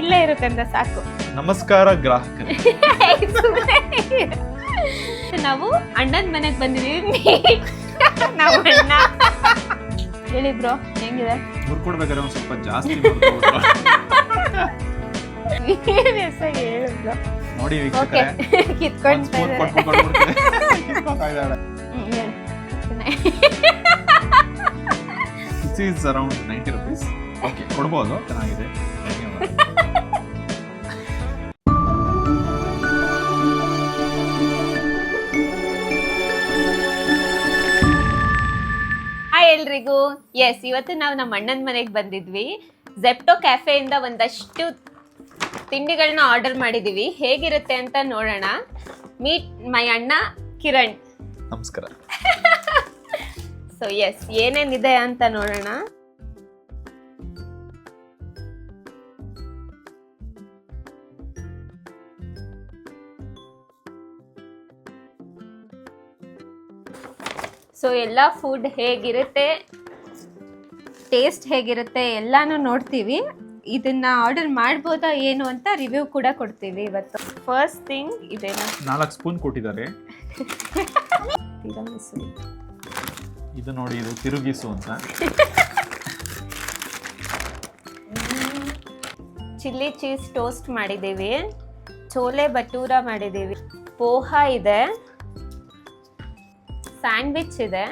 ಇಲ್ಲೇ ಇರುತ್ತೆ ಅಂತ ಸಾಕು. ನಮಸ್ಕಾರ ಗ್ರಾಹಕರೇ. ನಾವು ಅಣ್ಣನ ಮನೆಗೆ ಬಂದಿದೀವಿ. ನಾವು ಅಣ್ಣ ಹೇಳಿ ಬ್ರೋ, ಹೆಂಗಿದೆ? ಕೊಡ್ಬೇಕಾದ್ರೆ ಒಂದ್ ಸ್ವಲ್ಪ ಜಾಸ್ತಿ ಹೇಳು ಬ್ರೋ. ನೋಡಿ ಕಿತ್ಕೊಂಡು This is around 90 rupees. Okay, ಕೊಡ್ಬೋದು, ಚೆನ್ನಾಗಿದೆ. ಹಾಯ್ ಎಲ್ರಿಗೂ. ಎಸ್, ಇವತ್ತು ನಾವು ನಮ್ಮ ಅಣ್ಣನ ಮನೆಗೆ ಬಂದಿದ್ವಿ. ಝೆಪ್ಟೋ ಕ್ಯಾಫೆಯಿಂದ ಒಂದಷ್ಟು ತಿಂಡಿಗಳನ್ನ ಆರ್ಡರ್ ಮಾಡಿದೀವಿ. ಹೇಗಿರುತ್ತೆ ಅಂತ ನೋಡೋಣ. ಮೀಟ್ ಮೈ ಅಣ್ಣ ಕಿರಣ್. ನಮಸ್ಕಾರ. ಸೊ ಎಸ್, ಏನೇನಿದೆ ಅಂತ ನೋಡೋಣ. ಸೊ ಎಲ್ಲ ಫುಡ್ ಹೇಗಿರುತ್ತೆ, ಟೇಸ್ಟ್ ಹೇಗಿರುತ್ತೆ ಎಲ್ಲಾನು ನೋಡ್ತೀವಿ. ಇದನ್ನ ಆರ್ಡರ್ ಮಾಡ್ಬೋದಾ ಏನು ಅಂತ ರಿವ್ಯೂ ಕೂಡ ಕೊಡ್ತೀವಿ ಇವತ್ತು. ಫಸ್ಟ್ ಥಿಂಗ್ ಇದೇನಾ, 4 ಸ್ಪೂನ್ ಕೊಟ್ಟಿದ್ದಾರೆ. ತಿರಮಿಸು. ಇದು ನೋಡಿ, ಇದು ತಿರುಗಿಸು ಅಂತ. ಚಿಲ್ಲಿ ಚೀಸ್ ಟೋಸ್ಟ್ ಮಾಡಿದ್ದೀವಿ. ಚೋಲೆ ಭಟೂರ ಮಾಡಿದ್ದೀವಿ. ಪೋಹ ಇದೆ, ಸ್ಯಾಂಡ್ವಿಚ್ ಇದೆ,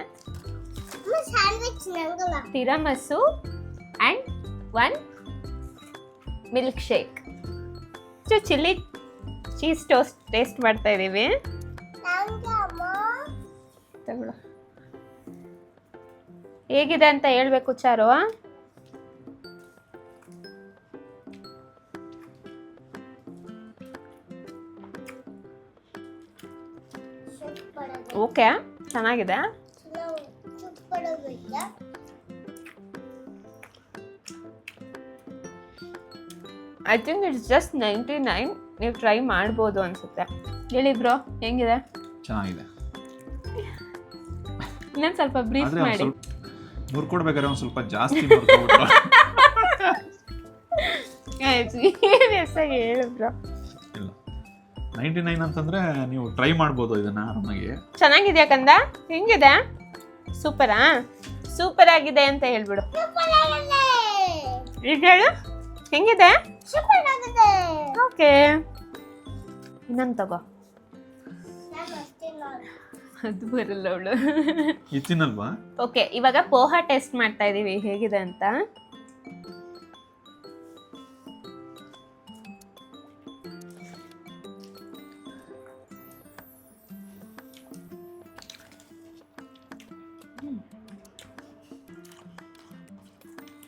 tiramisu and 1 milk shake. Chilli cheese toast taste ಮಾಡ್ತಾ ಇದ್ದೀವಿ. ಹೇಗಿದೆ ಅಂತ ಹೇಳ್ಬೇಕು ಚಾರು. ಓಕೆ, ಚೆನ್ನಾಗಿದೆ. I think it's just 99. ನೀವು ಟ್ರೈ ಮಾಡ್ಬೋದು ಅನ್ಸುತ್ತೆ. ಹೇಳಿ ಬ್ರೋ, ಹೆಂಗಿದೆ? ಚೆನ್ನಾಗಿದೆ. ಇನ್ನೊಂದು ಸ್ವಲ್ಪ ಬ್ರೀಫ್ ಮಾಡಿ. ಕೊಡ್ಬೇಕಾದ್ರೆ ಒಂದ್ ಸ್ವಲ್ಪ ಜಾಸ್ತಿ ಹೇಳು ಬ್ರೋ. ಇಲ್ಲ, 99 ಅಂತಂದ್ರೆ ನೀವು ಟ್ರೈ ಮಾಡ್ಬೋದು ಇದನ್ನ ಆರಾಮಾಗಿ. ಚೆನ್ನಾಗಿದ್ಯಾ ಕಂದ? ಹೆಂಗಿದೆ? ಸೂಪರಾ? ಸೂಪರ್ ಆಗಿದೆ ಅಂತ ಹೇಳ್ಬಿಡು. ಈಗ ಹೇಳು, ಹೆಂಗಿದೆ? ಓಕೆ, ಇನ್ನೊಂದು ತಗೋ. ಅದು ಬರಲ್ಲ ಅವಳು. ಇತ್ತಿನಲ್ವಾ? ಓಕೆ, ಇವಾಗ ಪೋಹ ಟೆಸ್ಟ್ ಮಾಡ್ತಾ ಇದೀವಿ ಹೇಗಿದೆ ಅಂತ.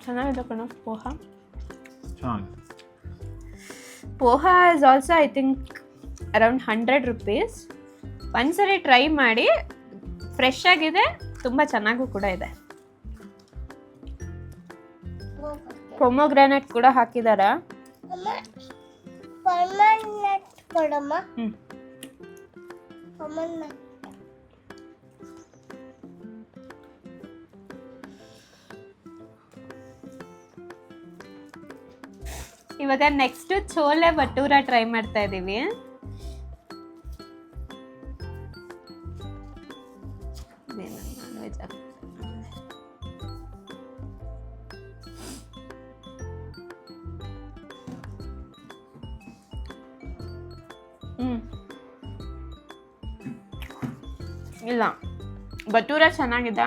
ಚೆನ್ನಾಗಿದೆ ಕಣ poha. Poha is also I think around 100 rupees. ಒಂದ್ಸರಿ ಟ್ರೈ ಮಾಡಿ. ಫ್ರೆಶ್ ಆಗಿದೆ, ತುಂಬ ಚೆನ್ನಾಗೂ ಕೂಡ ಇದೆ. ಪೊಮೊಗ್ರಾನೇಟ್ ಕೂಡ ಹಾಕಿದಾರ. ಇವಾಗ ನೆಕ್ಸ್ಟ್ ಚೋಲೆ ಭಟೂರ ಟ್ರೈ ಮಾಡ್ತಾ ಇದೀವಿ. ಇಲ್ಲ, ಭಟೂರ ಚೆನ್ನಾಗಿದೆ.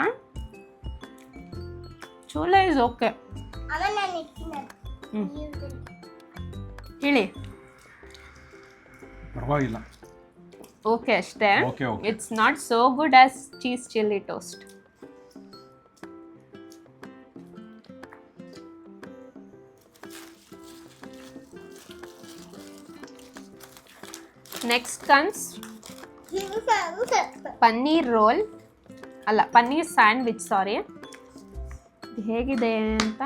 Chole is okay. ಹೇಳಿ. ಪರವಾಗಿಲ್ಲ, ಓಕೆ ಅಷ್ಟೇ. Okay. It's not so good as cheese chilli toast. Next comes paneer roll, ಅಲ್ಲ ಪನ್ನೀರ್ ಸ್ಯಾಂಡ್ವಿಚ್, ಸಾರಿ. ಹೇಗಿದೆ ಅಂತ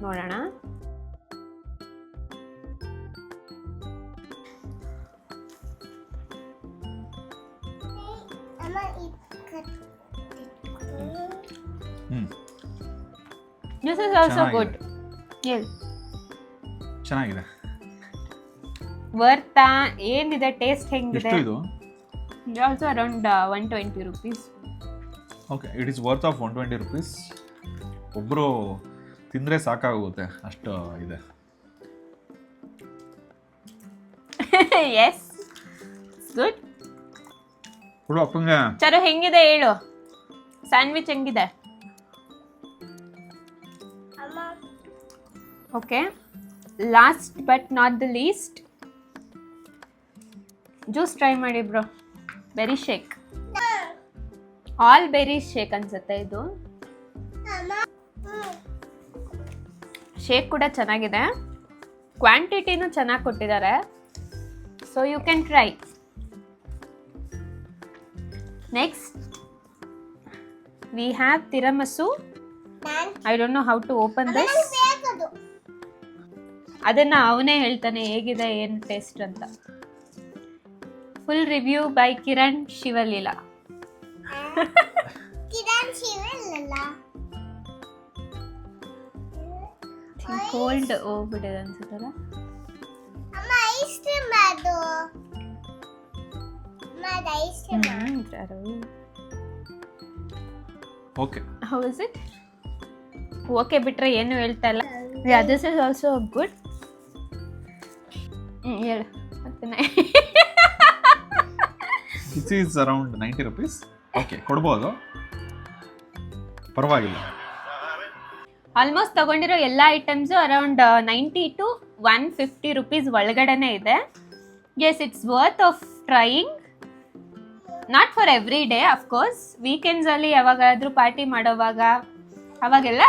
ನೋಡೋಣ. This is also good. Yes. ಚೆನ್ನಾಗಿದೆ. ವರ್ತಾ ಏನಿದೆ ಟೇಸ್ಟ್ ಹೆಂಗಿದೆ? ಎಷ್ಟು ಇದು? Also around 120 rupees. Okay, it is worth of 120 rupees. ಒಬ್ಬರು ತಿಂದರೆ ಸಾಕಾಗುತ್ತೆ ಅಷ್ಟು ಇದೆ. Yes, good. ಕೊಡು ಅಪ್ಪಂಗೆ. ಚರು ಹೆಂಗಿದೆ ಹೇಳು, ಸ್ಯಾಂಡ್ವಿಚ್ ಹೆಂಗಿದೆ? Okay, last but not the least, juice try ಮಾಡಿ bro. Berry shake, all berry shake ಅನ್ಸುತ್ತೆ ಇದು. ಶೇಕ್ ಕೂಡ ಚೆನ್ನಾಗಿದೆ, ಕ್ವಾಂಟಿಟಿನೂ ಚೆನ್ನಾಗಿ ಕೊಟ್ಟಿದ್ದಾರೆ, so you can try. Next we have tiramisu. I don't know how to open this. ಅದನ್ನ ಅವನೇ ಹೇಳ್ತಾನೆ ಹೇಗಿದೆ ಏನು ಟೇಸ್ಟ್ ಅಂತ. Full review by Kiran Shivaleela. Cold ಹೋಗ್ಬಿಟ್ಟಿದೆ ಅನ್ಸುತ್ತಲ್ಲ. Okay, how is it? Okay ಬಿಟ್ರೆ ಏನು ಹೇಳ್ತಾ ಇಲ್ಲ. This is also good. ಹೇಳು ಮತ್ತೆ. This is around 90 rupees. Okay, ಕೊಡ್ಬೋದು, ಪರವಾಗಿಲ್ಲ. ಆಲ್ಮೋಸ್ಟ್ ತಗೊಂಡಿರೋ ಎಲ್ಲ ಐಟಮ್ಸು ಅರೌಂಡ್ 90 to 150 rupees ಒಳಗಡೆನೇ ಇದೆ. Yes, it's worth of trying. Not for every day of course, ವೀಕೆಂಡ್ಸಲ್ಲಿ ಯಾವಾಗಾದ್ರೂ ಪಾರ್ಟಿ ಮಾಡೋವಾಗ ಅವಾಗೆಲ್ಲ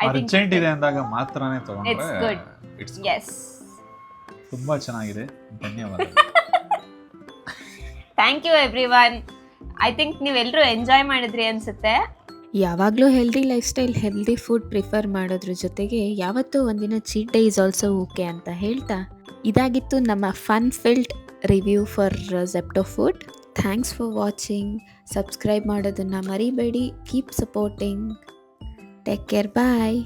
ಐ ಥಿಂಕ್ ಅರ್ಜೆಂಟ್ ಇದೆ ಅಂದಾಗ ಮಾತ್ರನೇ ಇಟ್ಸ್ ತಗೊಂಡ್ರೆ ಗುಡ್. ಇಟ್ಸ್ ಎಸ್, ತುಂಬಾ ಚೆನ್ನಾಗಿದೆ. ಧನ್ಯವಾದ. Thank you everyone. I think ನೀವೆಲ್ಲರೂ ಎಂಜಾಯ್ ಮಾಡಿದ್ರಿ ಅನ್ಸುತ್ತೆ. ಯಾವಾಗಲೂ healthy lifestyle, healthy food prefer ಮಾಡೋದ್ರ ಜೊತೆಗೆ ಯಾವತ್ತೂ ಒಂದಿನ cheat day is also okay ಅಂತ ಹೇಳ್ತಾ, ಇದಾಗಿತ್ತು ನಮ್ಮ fun filled review for Zepto food. Thanks for watching. Subscribe ಮಾಡೋದನ್ನು ಮರಿಬೇಡಿ. Keep supporting. Take care. ಬಾಯ್.